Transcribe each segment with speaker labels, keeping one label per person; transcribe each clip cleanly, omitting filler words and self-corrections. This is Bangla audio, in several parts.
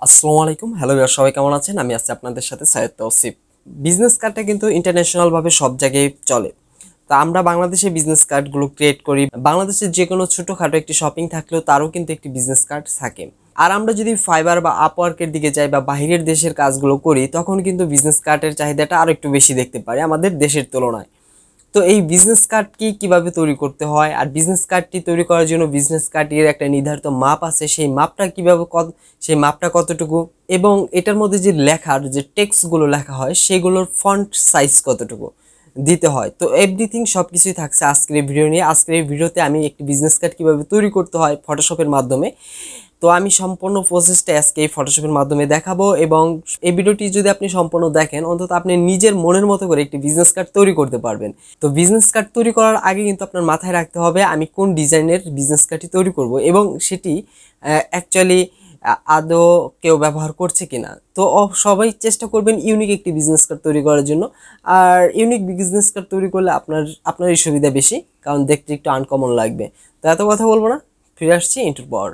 Speaker 1: আসসালামু আলাইকুম। হ্যালো ভিউয়ার, সবাই কেমন আছেন? আমি আছি আপনাদের সাথে সৈয়দ তৌসিফ। বিজনেস কার্ডটা কিন্তু ইন্টারন্যাশনাল ভাবে সব জায়গায় চলে। তো আমরা বাংলাদেশে বিজনেস কার্ডগুলো ক্রিয়েট করি। বাংলাদেশের যে কোনো ছোটোখাটো একটি শপিং থাকলেও তারও কিন্তু একটি বিজনেস কার্ড থাকে। আর আমরা যদি ফাইবার বা আপওয়ার্কের দিকে যাই বা বাহিরের দেশের কাজগুলো করি, তখন কিন্তু বিজনেস কার্ডের চাহিদাটা আরও একটু বেশি দেখতে পারি আমাদের দেশের তুলনায়। তো এই বিজনেস কার্ডটি কিভাবে তৈরি করতে হয়, আর বিজনেস কার্ডটি তৈরি করার জন্য বিজনেস কার্ডের একটা নির্ধারিত মাপ আছে, সেই মাপটা কিভাবে সেই মাপটা কতটুকু, এবং এটার মধ্যে যে লেখার যে টেক্সটগুলো লেখা হয় সেগুলোর ফন্ট সাইজ কতটুকু দিতে হয়, তো এভরিথিং সব কিছুই থাকছে আজকের এই ভিডিও নিয়ে। আজকের এই ভিডিওতে আমি একটি বিজনেস কার্ড কীভাবে তৈরি করতে হয় ফটোশপের মাধ্যমে, তো আমি সম্পূর্ণ প্রসেসটা আজকে এই ফটোশপের মাধ্যমে দেখাবো। এবং এই ভিডিওটি যদি আপনি সম্পূর্ণ দেখেন, অন্তত আপনি নিজের মনের মতো করে একটি বিজনেস কার্ড তৈরি করতে পারবেন। তো বিজনেস কার্ড তৈরি করার আগে কিন্তু আপনার মাথায় রাখতে হবে আমি কোন ডিজাইনের বিজনেস কার্ডটি তৈরি করব, এবং সেটি অ্যাকচুয়ালি আদৌ কেউ ব্যবহার করছে কিনা। তো সবাই চেষ্টা করবেন ইউনিক একটি বিজনেস কার্ড তৈরি করার জন্য। আর ইউনিক বিজনেস কার্ড তৈরি করলে আপনারই সুবিধা বেশি, কারণ দেখতে একটু আনকমন লাগবে। তো এত কথা বলবো না, ফিরে আসছি ইন্টুর পর।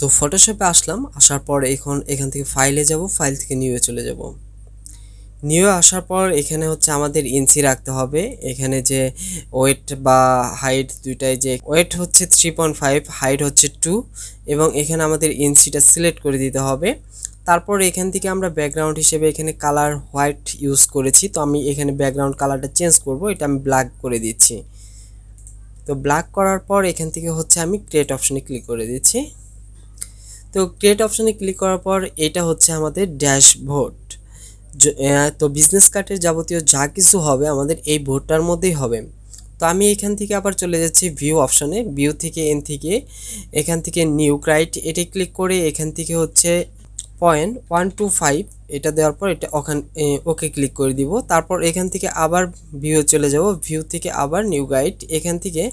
Speaker 1: তো ফটোশপে আসলাম, আসার পর এখান থেকে ফাইলে যাব, ফাইল থেকে নিউয়ে চলে যাব। নিউয়ে আসার পর এখানে হচ্ছে আমাদের ইঞ্চি রাখতে হবে। এখানে যে ওয়েট বা হাইট দুইটাই, যে ওয়েট হচ্ছে 3.5, হাইট হচ্ছে 2, এবং এখানে আমাদের ইঞ্চিটা সিলেক্ট করে দিতে হবে। তারপর এখান থেকে আমরা ব্যাকগ্রাউন্ড হিসেবে এখানে কালার হোয়াইট ইউজ করেছি, তো আমি এখানে ব্যাকগ্রাউন্ড কালারটা চেঞ্জ করব, এটা আমি ব্ল্যাক করে দিচ্ছি। তো ব্ল্যাক করার পর এখান থেকে হচ্ছে আমি ক্রিয়েট অপশনে ক্লিক করে দিচ্ছি। তো ক্রিয়েট অপশনে ক্লিক করার পর এটা হচ্ছে আমাদের ড্যাশবোর্ড। তো বিজনেস কার্ডের যাবতীয় যা কিছু হবে আমাদের এই বোর্ডটার মধ্যেই হবে। তো আমি এখান থেকে আবার চলে যাচ্ছি ভিউ অপশনে, ভিউ থেকে এখান থেকে নিউ ক্রাইট এটা ক্লিক করে এখান থেকে হচ্ছে 0.125 এটা দেওয়ার পর এটা ওকে ক্লিক করে দিব। তারপর এখান থেকে আবার ভিউ চলে যাব, ভিউ থেকে আবার নিউ গাইড, এখান থেকে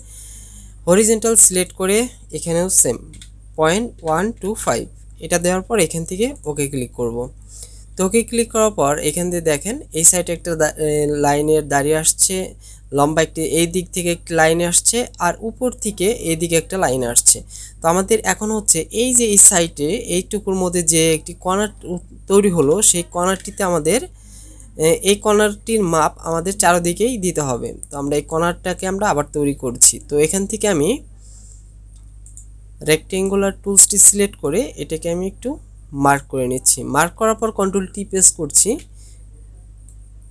Speaker 1: হরিজেন্টাল সিলেক্ট করে এখানেও সেম 0.125 এটা দেওয়ার পর এখান থেকে ওকে ক্লিক করব। তো ওকে ক্লিক করার পর এখান থেকে দেখেন এই সাইডে একটা লাইনের দাঁড়িয়ে আসছে, লম্বা একটি এই দিক থেকে একটি লাইনে আসছে, আর উপর থেকে এই দিকে একটা লাইন আসছে। তো আমাদের এখন হচ্ছে এই যে এই সাইডে এইটুকুর মধ্যে যে একটি কর্নার তৈরি হলো, সেই কর্নারটিতে আমাদের এই কর্নারটির মাপ আমাদের চারদিকেই দিতে হবে। তো আমরা এই কর্নারটাকে আমরা আবার তৈরি করছি। তো এখান থেকে আমি রেক্টেঙ্গুলার টুলসটি সিলেক্ট করে এটাকে আমি একটু মার্ক করে নিচ্ছি। মার্ক করার পর কন্ট্রোল টি প্রেস করছি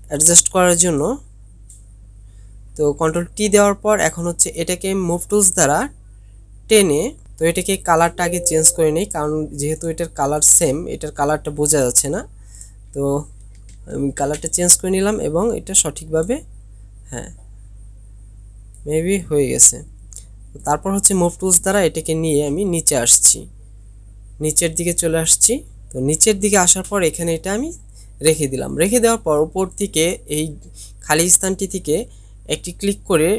Speaker 1: অ্যাডজাস্ট করার জন্য। তো কন্ট্রোল টি দেওয়ার পর এখন হচ্ছে এটাকে মুভ টুলস দ্বারা টেনে, তো এটাকে কালারটা আগে চেঞ্জ করে নেই, কারণ যেহেতু এটার কালার সেম, এটার কালারটা বোঝা যাচ্ছে না। তো আমি কালারটা চেঞ্জ করে নিলাম এবং এটা সঠিকভাবে, হ্যাঁ মেবি হয়ে গেছে। তারপর হচ্ছে মুভ টুলস দ্বারা এটাকে নিয়ে আমি নিচে আসছি, নিচের দিকে চলে আসছি। তো নিচের দিকে আসার পর এখানে এটা আমি রেখে দিলাম। রেখে দেওয়ার পর উপর থেকে এই খালি স্থানটি থেকে একটি ক্লিক করে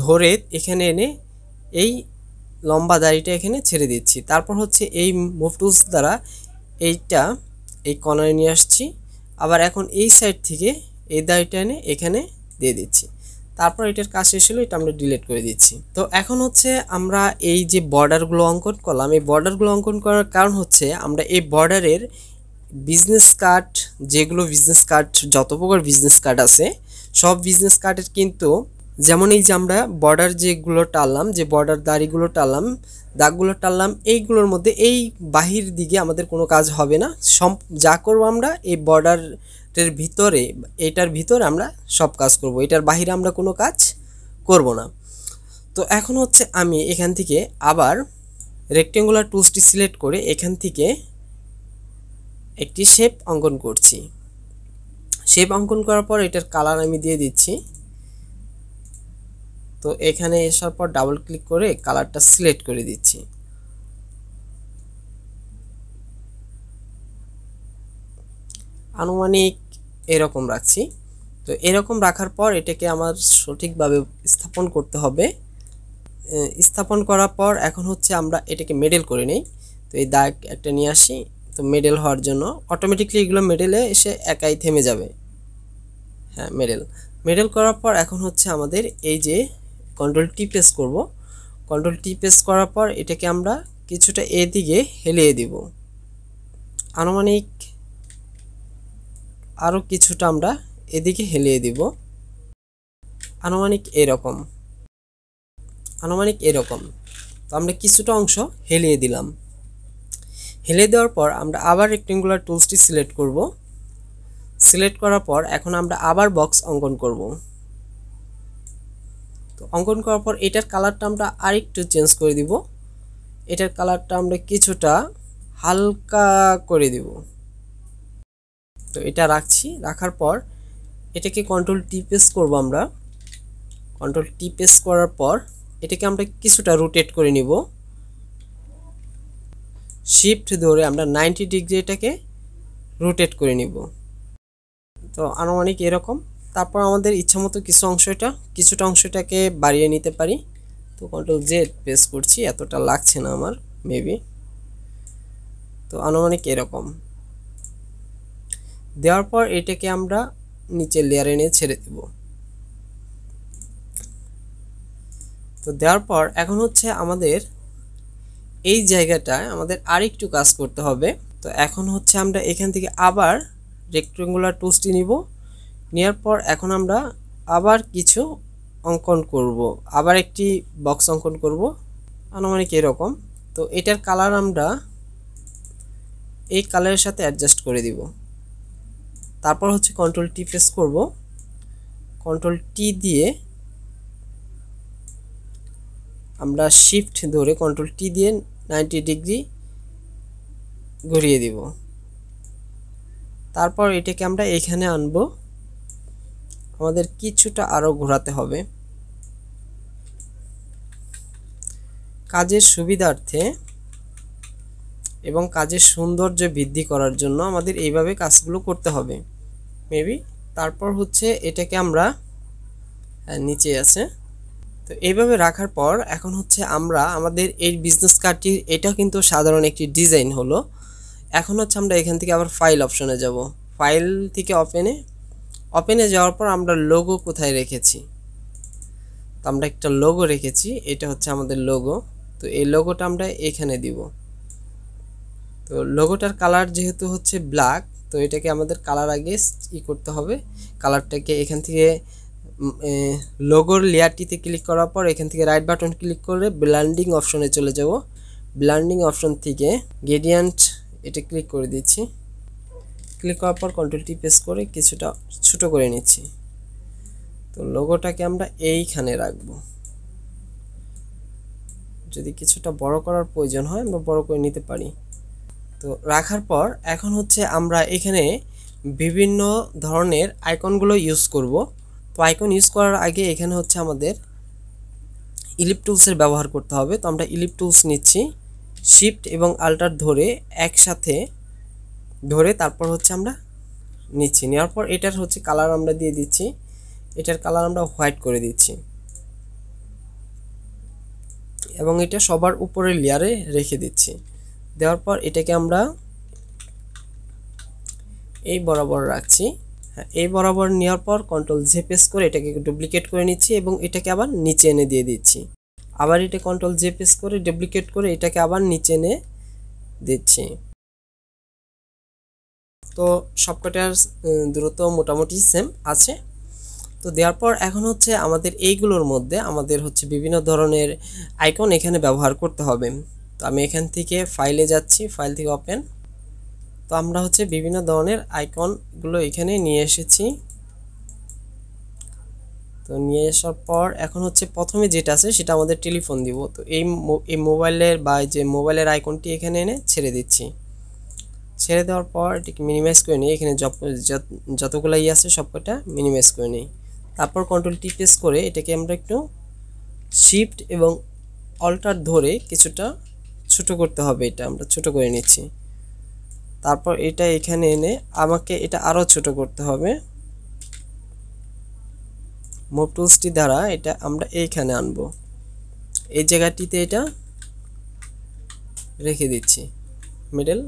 Speaker 1: ধরে এখানে এনে এই লম্বা দাড়িটা এখানে ছেড়ে দিচ্ছি। তারপর হচ্ছে এই মুভ টুলস দ্বারা এই কর্নারে নিয়ে আসছি। আবার এখন এই সাইড থেকে এই দাড়িটা এনে এখানে দিয়ে দিচ্ছি। তারপর এটার কাজ শেষ হলো, এটা আমরা ডিলিট করে দিচ্ছি। তো এখন হচ্ছে আমরা এই যে বর্ডারগুলো অঙ্কন করলাম, এই বর্ডারগুলো অঙ্কন করার কারণ হচ্ছে আমরা এই বর্ডারের বিজনেস কার্ড, যেগুলো বিজনেস কার্ড, যত প্রকার বিজনেস কার্ড আছে সব বিজনেস কার্ডের কিন্তু, যেমন এই যে আমরা বর্ডার যেগুলো টানলাম, যে বর্ডার দাড়িগুলো টানলাম, দাগগুলো টানলাম, এইগুলোর মধ্যে এই বাহির দিকে আমাদের কোনো কাজ হবে না। যা করবো আমরা এই বর্ডারের ভিতরে, এটার ভিতরে আমরা সব কাজ করব, এটার বাহিরে আমরা কোনো কাজ করব না। তো এখন হচ্ছে আমি এখান থেকে আবার রেক্টেঙ্গুলার টুলসটি সিলেক্ট করে এখান থেকে একটি শেপ অঙ্কন করছি। শেপ অঙ্কন করার পর এটার কালার আমি দিয়ে দিচ্ছি। তো এখানে আসার পর ডাবল ক্লিক করে কালারটা সিলেক্ট করে দিচ্ছি। আনুমানিক এরকম রাখছি। তো এরকম রাখার পর এটাকে আমার সঠিকভাবে স্থাপন করতে হবে। স্থাপন করার পর এখন হচ্ছে আমরা এটাকে মেডেল করে নেই। তো এই দাগ একটা নিয়ে আসি, তো মিডল হওয়ার জন্য অটোমেটিকলি এগুলো মিডলে এসে একাই থেমে যাবে। হ্যাঁ, মিডল করার পর এখন হচ্ছে আমাদের এই যে কন্ট্রোল টি প্রেস করব। কন্ট্রোল টি প্রেস করার পর এটাকে আমরা কিছুটা এদিকে হেলিয়ে দিব, আনুমানিক আরও কিছুটা আমরা এদিকে হেলিয়ে দিব, আনুমানিক এরকম। তো আমরা কিছুটা অংশ হেলিয়ে দিলাম। হেলিয়ে দেওয়ার পর আমরা আবার রেক্টেঙ্গুলার টুলসটি সিলেক্ট করব। সিলেক্ট করার পর এখন আমরা আবার বক্স অঙ্কন করব। তো অঙ্কন করার পর এটার কালারটা আমরা আরেকটু চেঞ্জ করে দিব। এটার কালারটা আমরা কিছুটা হালকা করে দিব। তো এটা রাখছি। রাখার পর এটাকে কন্ট্রোল টি প্রেস করব আমরা। কন্ট্রোল টি প্রেস করার পর এটাকে আমরা কিছুটা রোটেট করে নিব। শিফট ধরে আমরা 90 ডিগ্রি এটাকে রোটেট করে নিব। তো আনুমানিক এরকম। তারপর আমাদের ইচ্ছামতো কিছুটা অংশটাকে বাড়িয়ে নিতে পারি। তো কন্ট্রোল জেড প্রেস করছি, এতটা লাগছে না আমার মেবি। তো আনুমানিক এরকম দেওয়ার পর এটাকে আমরা নিচের লেয়ারে নিয়ে ছেড়ে দেব। তো দেওয়ার পর এখন হচ্ছে আমাদের এই জায়গাটায় আমাদের আরেকটু কাজ করতে হবে। তো এখন হচ্ছে আমরা এখান থেকে আবার রেক্টেঙ্গুলার টুলসটি নিব। নেওয়ার পর এখন আমরা আবার কিছু অঙ্কন করব, আবার একটি বক্স অঙ্কন করব, আনুমানিক এরকম। তো এটার কালার আমরা এই কালারের সাথে অ্যাডজাস্ট করে দিব। তারপর হচ্ছে কন্ট্রোল টি প্রেস করব। কন্ট্রোল টি দিয়ে আমরা শিফট ধরে কন্ট্রোল টি দিয়ে 90 ডিগ্রি ঘুরিয়ে দিব। তারপর এটাকে আমরা এখানে আনব। আমাদের কিছুটা আরও ঘোরাতে হবে। কাজের সুবিধার্থে এবং কাজের সৌন্দর্য বৃদ্ধি করার জন্য আমাদের এইভাবে কাজগুলো করতে হবে মেবি। তারপর হচ্ছে এটাকে আমরা নিচে আছে। তো এইভাবে রাখার পর এখন হচ্ছে আমরা আমাদের এই বিজনেস কার্ডটির এটা কিন্তু সাধারণ একটি ডিজাইন হলো। এখন হচ্ছে আমরা এখান থেকে আবার ফাইল অপশনে যাব। ফাইল থেকে ওপেনে যাওয়ার পর আমরা লোগো কোথায় রেখেছি, তো আমরা একটা লোগো রেখেছি, এটা হচ্ছে আমাদের লোগো। তো এই লোগোটা আমরা এখানে দিব। তো লোগোটার কালার যেহেতু হচ্ছে ব্ল্যাক, তো এটাকে আমাদের কালার আগে করতে হবে। কালারটাকে এখান থেকে লোগোর লেয়ারটিতে ক্লিক করার পর এখান থেকে রাইট বাটন ক্লিক করে ব্লেন্ডিং অপশনে চলে যাব। ব্লেন্ডিং অপশন থেকে গ্রেডিয়েন্ট এটা ক্লিক করে দিচ্ছি। ক্লিক করার পর কন্ট্রোল টি প্রেস করে কিছুটা ছোট করে নিচ্ছি। তো লোগোটাকে আমরা এইখানে রাখব। যদি কিছুটা বড় করার প্রয়োজন হয় আমরা বড় করে নিতে পারি। তো রাখার পর এখন হচ্ছে আমরা এখানে বিভিন্ন ধরনের আইকনগুলো ইউজ করব। তো আইকন ইউজ করার আগে এখানে হচ্ছে আমাদের ইলিপ টুলসের ব্যবহার করতে হবে। তো আমরা ইলিপ টুলস নিচ্ছি, শিফট এবং আল্টার ধরে একসাথে ধরে তারপর হচ্ছে আমরা নিচ্ছি। নেওয়ার পর এটার হচ্ছে কালার আমরা দিয়ে দিচ্ছি। এটার কালার আমরা হোয়াইট করে দিচ্ছি এবং এটা সবার উপরের লেয়ারে রেখে দিচ্ছি। দেওয়ার পর এটাকে আমরা এই বরাবর রাখছি। হ্যাঁ, এই বরাবর নেওয়ার পর কন্ট্রোল জে প্রেস করে এটাকে ডুপ্লিকেট করে নিচ্ছি এবং এটাকে আবার নিচে এনে দিয়ে দিচ্ছি। আবার এটা কন্ট্রোল জে প্রেস করে ডুপ্লিকেট করে এটাকে আবার নিচে এনে দিচ্ছি। তো সবকটার দূরত্ব মোটামুটি সেম আছে। তো দেওয়ার পর এখন হচ্ছে আমাদের এইগুলোর মধ্যে আমাদের হচ্ছে বিভিন্ন ধরনের আইকন এখানে ব্যবহার করতে হবে। তো আমি এখান থেকে ফাইলে যাচ্ছি, ফাইল থেকে ওপেন। তো আমরা হচ্ছে বিভিন্ন ধরনের আইকনগুলো এখানে নিয়ে এসেছি। তো নিয়ে আসার পর এখন হচ্ছে প্রথমে যেটা আছে সেটা আমাদের টেলিফোন দিব। তো এই মোবাইলের বা যে মোবাইলের আইকনটি এখানে এনে ছেড়ে দিচ্ছি। ছেড়ে দেওয়ার পর এটাকে মিনিমাইজ করে নিই। এখানে যতগুলাই আছে সবকটা মিনিমাইজ করে নিই। তারপর কন্ট্রোল টি প্রেস করে এটাকে আমরা একটু শিফট এবং অল্টার ধরে কিছুটা ছোট করতে হবে। এটা আমরা ছোট করে নিচ্ছি। তারপর এটা এখানে এনে আমাকে এটা আরও ছোট করতে হবে। মুভ টুলসটি দ্বারা এটা আমরা এইখানে আনব, এই জায়গাটিতে এটা রেখে দিচ্ছি মিডল।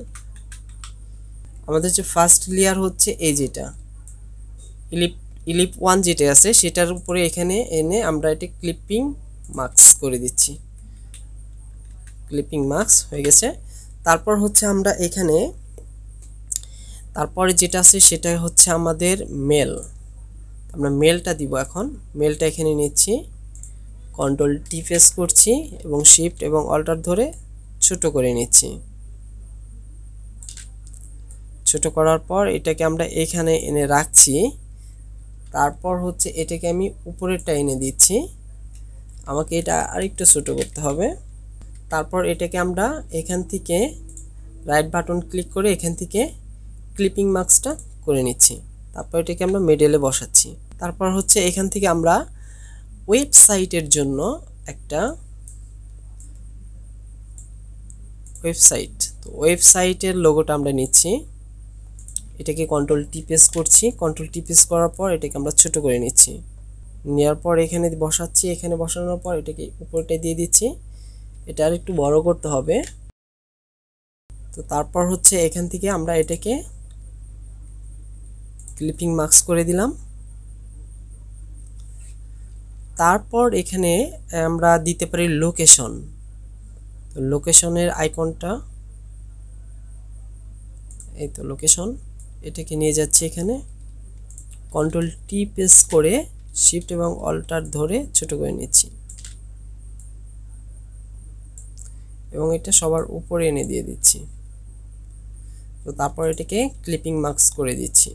Speaker 1: আমাদের যে ফার্স্ট লেয়ার হচ্ছে এই যেটা ইলিপ ইলিপ 1 যেটা আছে সেটার উপরে এখানে এনে আমরা এটা ক্লিপিং মার্কস করে দিচ্ছি। ক্লিপিং মার্কস হয়ে গেছে। তারপর হচ্ছে আমরা এখানে তারপরে যেটা আছে সেটা হচ্ছে আমাদের মেল। আমরা মেলটা দিব। এখন মেলটা এখানে নিচ্ছি, কন্ট্রোল টি প্রেস করছি এবং শিফট এবং অল্টার ধরে ছোট করে নিচ্ছি। ছোট করার পর এটাকে আমরা এখানে এনে রাখছি। তারপর হচ্ছে এটাকে আমি উপরেরটা এনে দিচ্ছি। আমাকে এটা আরেকটু ছোট করতে হবে। তারপর এটাকে আমরা এখান থেকে রাইট বাটন ক্লিক করে এখান থেকে ক্লিপিং মার্কসটা করে নিচ্ছি। তারপর এটাকে আমরা মিডলে বসাচ্ছি। তারপর হচ্ছে এখান থেকে আমরা ওয়েবসাইটের জন্য একটা ওয়েবসাইট, তো ওয়েবসাইটের লোগোটা আমরা নিচ্ছি। এটাকে কন্ট্রোল টি প্রেস করছি। কন্ট্রোল টি প্রেস করার পর এটাকে আমরা ছোট করে নিচ্ছি। নেওয়ার পর এখানে বসাচ্ছি। এখানে বসানোর পর এটাকে উপরটায় দিয়ে দিচ্ছি। এটা আর একটু বড় করতে হবে। তো তারপর হচ্ছে এখান থেকে আমরা এটাকে ক্লিপিং মার্কস করে দিলাম। তারপর এখানে আমরা দিতে পারি লোকেশন। তো লোকেশনের আইকনটা, এই তো লোকেশন, এটাকে নিয়ে যাচ্ছি এখানে কন্ট্রোল টি প্রেস করে শিফট এবং অল্টার ধরে ছোট করে নিচ্ছি এবং এটা সবার উপরে এনে দিয়ে দিচ্ছি। তো তারপর এটাকে ক্লিপিং মার্কস করে দিচ্ছি।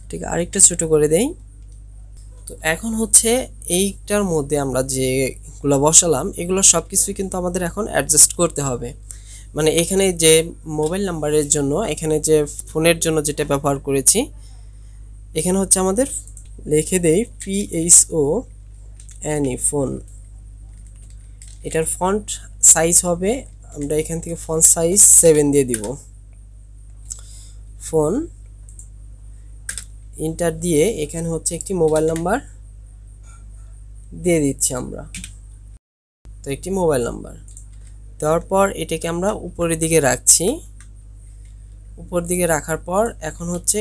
Speaker 1: ঠিক আরেকটু ছোট করে দেই। তো এখন হচ্ছে এইটার মধ্যে আমরা যেগুলো বসালাম এগুলো সব কিছুই কিন্তু আমাদের এখন অ্যাডজাস্ট করতে হবে। মানে এখানে যে মোবাইল নাম্বারের জন্য, এখানে যে ফোনের জন্য যেটা ব্যবহার করেছি, এখানে হচ্ছে আমাদের লিখে দেই PHONE ফোন। এটার ফন্ট সাইজ হবে, আমরা এখান থেকে ফন্ট সাইজ 7 দিয়ে দিব। ফোন ইন্টার দিয়ে এখানে হচ্ছে একটি মোবাইল নাম্বার দিয়ে দিচ্ছি আমরা। তো একটি মোবাইল নাম্বার দেওয়ার পর এটাকে আমরা উপরের দিকে রাখছি। উপর দিকে রাখার পর এখন হচ্ছে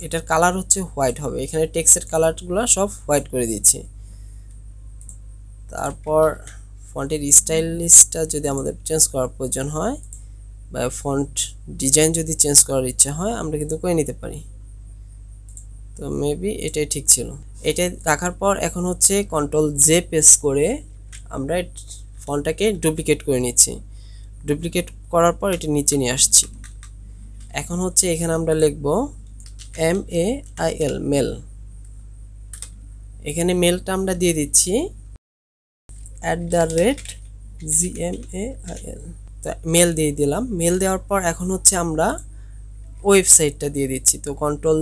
Speaker 1: এটার কালার হচ্ছে হোয়াইট হবে। এখানে টেক্সটের কালারগুলো সব হোয়াইট করে দিচ্ছি। তারপর ফন্টের স্টাইলিশটা যদি আমাদের চেঞ্জ করার প্রয়োজন হয় বা ফন্ট ডিজাইন যদি চেঞ্জ করার ইচ্ছা হয় আমরা কিন্তু করে নিতে পারি। তো মেবি এটাই ঠিক ছিল। এটা রাখার পর এখন হচ্ছে কন্ট্রোল জে প্রেস করে আমরা ফন্টটাকে ডুপ্লিকেট করে নিচ্ছি। ডুপ্লিকেট করার পর এটা নিচে নিয়ে আসছি। এখন হচ্ছে এখানে আমরা লিখব MAIL মেল। এখানে মেলটা আমরা দিয়ে দিচ্ছি @GMAIL। তো মেল দিয়ে দিলাম। মেল দেওয়ার পর এখন হচ্ছে আমরা ওয়েবসাইটটা দিয়ে দিচ্ছি। তো কন্ট্রোল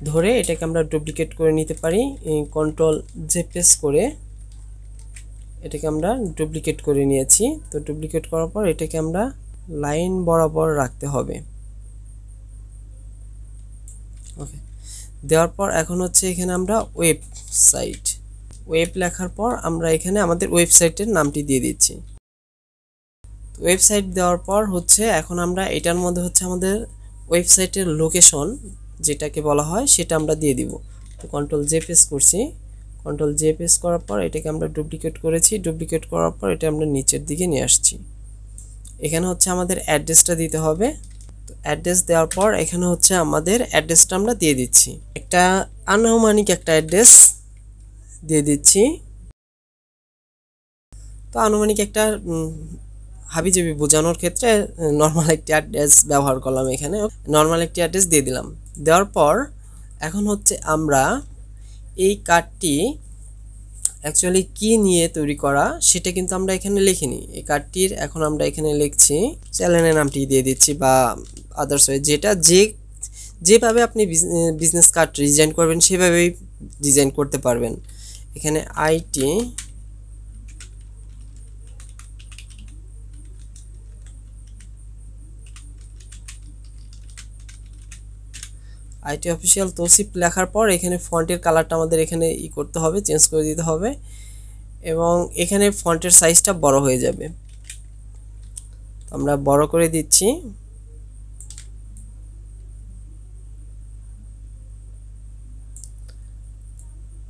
Speaker 1: ধরে এটাকে আমরা ডুপ্লিকেট করে নিতে পারি। কন্ট্রোল জে প্রেস করে এটাকে আমরা ডুপ্লিকেট করে নিয়েছি। তো ডুপ্লিকেট করার পর এটাকে আমরা লাইন বরাবর রাখতে হবে। ওকে, দেওয়ার পর এখন হচ্ছে এখানে আমরা ওয়েব লেখার পর আমরা এখানে আমাদের ওয়েবসাইটের নামটি দিয়ে দিচ্ছি। ওয়েবসাইট দেওয়ার পর হচ্ছে এখন আমরা এটার মধ্যে হচ্ছে আমাদের ওয়েবসাইটের লোকেশন যেটাকে বলা হয় সেটা আমরা দিয়ে দিব। তো কন্ট্রোল জে প্রেস করছি। কন্ট্রোল জে প্রেস করার পর এটাকে আমরা ডুপ্লিকেট করেছি। ডুপ্লিকেট করার পর এটা আমরা নিচের দিকে নিয়ে আসছি। এখানে হচ্ছে আমাদের অ্যাড্রেসটা দিতে হবে। তো অ্যাড্রেস দেওয়ার পর এখানে হচ্ছে আমাদের অ্যাড্রেসটা আমরা দিয়ে দিচ্ছি। একটা আনুমানিক একটা অ্যাড্রেস দিয়ে দিচ্ছি। তো আনুমানিক একটা হাবিজাবি বোঝানোর ক্ষেত্রে নর্মাল একটি অ্যাড্রেস ব্যবহার করলাম। এখানে নর্মাল একটি অ্যাড্রেস দিয়ে দিলাম। দেওয়ার পর এখন হচ্ছে আমরা এই কার্ডটি অ্যাকচুয়ালি কি নিয়ে তৈরি করা সেটা কিন্তু আমরা এখানে লিখিনি। এই কার্ডটির এখন আমরা এখানে লিখছি, চ্যানেলের নামটি দিয়ে দিচ্ছি বা আদার্স ওয়ে যেটা যেভাবে আপনি বিজনেস কার্ড ডিজাইন করবেন সেভাবেই ডিজাইন করতে পারবেন। এখানে আইটি অফিসিয়াল তৌসিফ লেখার পর এখানে ফন্টের কালারটা আমাদের এখানে করতে হবে, চেঞ্জ করে দিতে হবে এবং এখানে ফন্টের সাইজটা বড় হয়ে যাবে। আমরা বড় করে দিচ্ছি।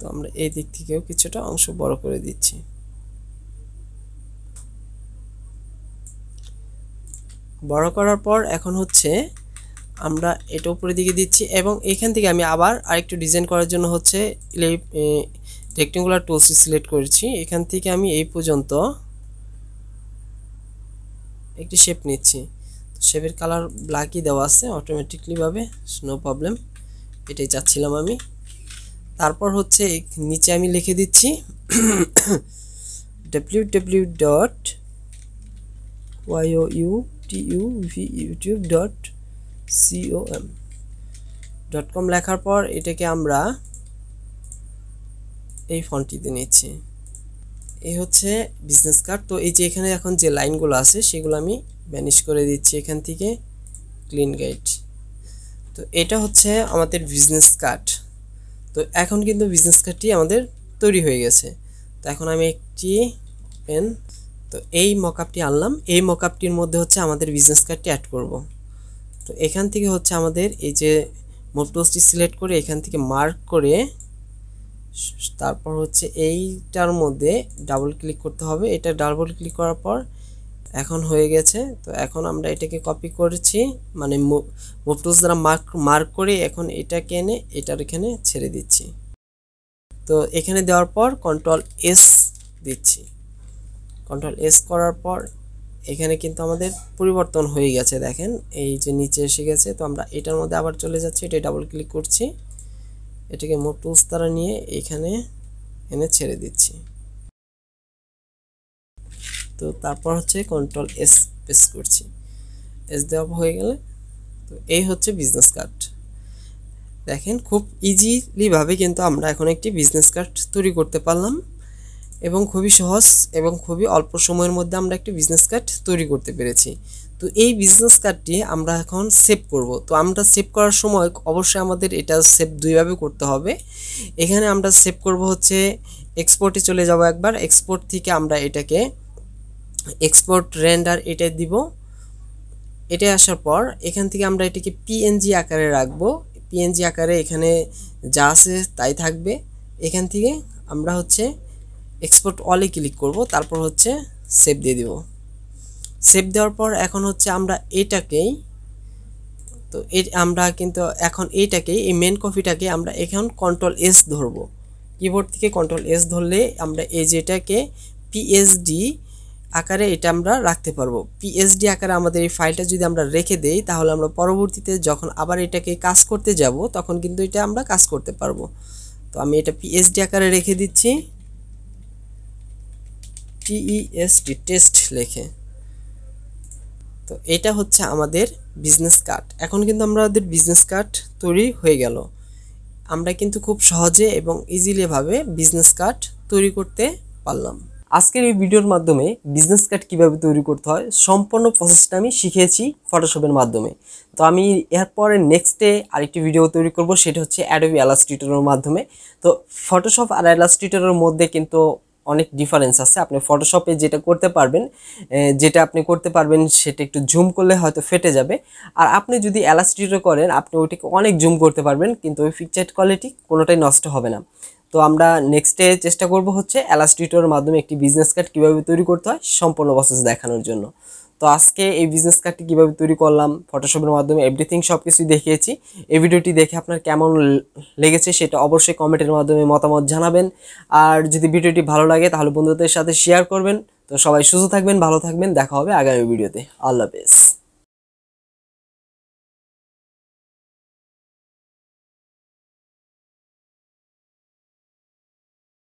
Speaker 1: তো আমরা এই দিক থেকেও কিছুটা অংশ বড় করে দিচ্ছি। বড় করার পর এখন হচ্ছে আমরা এটা উপরের দিকে দিচ্ছি এবং এখান থেকে আমি আবার আরেকটু ডিজাইন করার জন্য হচ্ছে রেক্টেঙ্গুলার টুলস সিলেক্ট করেছি। এখান থেকে আমি এই পর্যন্ত একটি শেপ নিচ্ছি। শেপের কালার ব্ল্যাকই দেওয়া আছে অটোমেটিকলি ভাবে, নো প্রবলেম, এটাই চাচ্ছিলাম আমি। তারপর হচ্ছে নিচে আমি লিখে দিচ্ছি www.youtube.com লেখার পর এটাকে আমরা এই ফন্টটিতে নিচ্ছি। এই হচ্ছে বিজনেস কার্ড। তো এই যে এখানে এখন যে লাইনগুলো আছে সেগুলো আমি ভ্যানিশ করে দিচ্ছি এখান থেকে, ক্লিন গাইড। তো এটা হচ্ছে আমাদের বিজনেস কার্ড। তো এখন কিন্তু বিজনেস কার্ডটি আমাদের তৈরি হয়ে গেছে। তো এখন আমি একটি পেন, তো এই মকআপটি আনলাম, এই মকআপটির মধ্যে হচ্ছে আমাদের বিজনেস কার্ডটি অ্যাড করব। তো এখান থেকে হচ্ছে আমাদের এই যে মুভ টুলসটি সিলেক্ট করে এখান থেকে মার্ক করে তারপর হচ্ছে এইটার মধ্যে ডাবল ক্লিক করতে হবে। এটা ডাবল ক্লিক করার পর এখন হয়ে গেছে। তো এখন আমরা এটাকে কপি করেছি, মানে মুভ টুলস দ্বারা মার্ক করে এখন এটাকে এনে এটার এখানে ছেড়ে দিচ্ছি। তো এখানে দেওয়ার পর কন্ট্রোল এস দিচ্ছি। কন্ট্রোল এস করার পর এখানে কিন্তু আমাদের পরিবর্তন হয়ে গেছে, দেখেন এই যে নিচে এসে গেছে। তো আমরা এটার মধ্যে আবার চলে যাচ্ছি, এটা ডাবল ক্লিক করছি, এটাকে মুভ টুলস দ্বারা নিয়ে এখানে এনে ছেড়ে দিচ্ছি। তো তারপর হচ্ছে কন্ট্রোল এস প্রেস করছি, এস দেওয়া হয়ে গেলে তো এই হচ্ছে বিজনেস কার্ড। দেখেন খুব ইজিলি ভাবে কিন্তু আমরা এখন একটি বিজনেস কার্ড তৈরি করতে পারলাম এবং খুবই সহজ এবং খুবই অল্প সময়ের মধ্যে আমরা একটি বিজনেস কার্ড তৈরি করতে পেরেছি। তো এই বিজনেস কার্ডটি আমরা এখন সেভ করব। তো আমরা সেভ করার সময় অবশ্যই আমাদের এটা সেভ দুইভাবে করতে হবে। এখানে আমরা সেভ করব হচ্ছে এক্সপোর্টে চলে যাব একবার, এক্সপোর্ট থেকে আমরা এটাকে এক্সপোর্ট রেন্ডার এটা দিব। এটা আসার পর এখান থেকে আমরা এটাকে পিএনজি আকারে রাখবো, পিএনজি আকারে এখানে যা আছে তাই থাকবে। এখান থেকে আমরা হচ্ছে এক্সপোর্ট অলে ক্লিক করব, তারপর হচ্ছে সেভ দিয়ে দিব। সেভ দেওয়ার পর এখন হচ্ছে আমরা এটাকেই, তো আমরা কিন্তু এখন এইটাকেই এই মেন কপিটাকে আমরা এখন কন্ট্রোল এস ধরবো, কিবোর্ড থেকে কন্ট্রোল এস ধরলে আমরা এই যেটাকে পিএসডি আকারে এটা আমরা রাখতে পারবো। পিএসডি আকারে আমাদের এই ফাইলটা যদি আমরা রেখে দেই তাহলে আমরা পরবর্তীতে যখন আবার এটাকে কাজ করতে যাব তখন কিন্তু এটা আমরা কাজ করতে পারবো। তো আমি এটা পিএসডি আকারে রেখে দিচ্ছি, টিইএসটি টেস্ট লিখে। তো এটা হচ্ছে আমাদের বিজনেস কার্ড। এখন কিন্তু আমাদের বিজনেস কার্ড তৈরি হয়ে গেল। আমরা কিন্তু খুব সহজে এবং ইজিলি ভাবে বিজনেস কার্ড তৈরি করতে পারলাম। আজকের এই ভিডিওর মাধ্যমে বিজনেস কার্ড কিভাবে তৈরি করতে হয় সম্পূর্ণ প্রসেসটা আমি শিখিয়েছি ফটোশপের মাধ্যমে। তো আমি এরপরে নেক্সটে আরেকটি ভিডিও তৈরি করব, সেটা হচ্ছে অ্যাডোবি ইলাস্ট্রেটরের মাধ্যমে। তো ফটোশপ আর ইলাস্ট্রেটরের মধ্যে কিন্তু অনেক ডিফারেন্স আছে। আপনি ফটোশপে যেটা করতে পারবেন, সেটা একটু জুম করলে হয়তো ফেটে যাবে, আর আপনি যদি ইলাস্ট্রেটর করেন আপনি ওইটাকে অনেক জুম করতে পারবেন কিন্তু ওই পিকচার কোয়ালিটি কোনোটাই নষ্ট হবে না। তো আমরা নেক্সটে চেষ্টা করব হচ্ছে ইলাস্ট্রেটরের মাধ্যমে একটি বিজনেস কার্ড কীভাবে তৈরি করতে হয় সম্পূর্ণ প্রসেস দেখানোর জন্য। তো আজকে এই বিজনেস কার্ডটি কীভাবে তৈরি করলাম ফটোশপের মাধ্যমে এভরিথিং সব কিছুই দেখিয়েছি। এই ভিডিওটি দেখে আপনার কেমন লেগেছে সেটা অবশ্যই কমেন্টের মাধ্যমে মতামত জানাবেন। আর যদি ভিডিওটি ভালো লাগে তাহলে বন্ধুদের সাথে শেয়ার করবেন। তো সবাই সুস্থ থাকবেন, ভালো থাকবেন, দেখা হবে আগামী ভিডিওতে। আল্লাহ হাফেজ।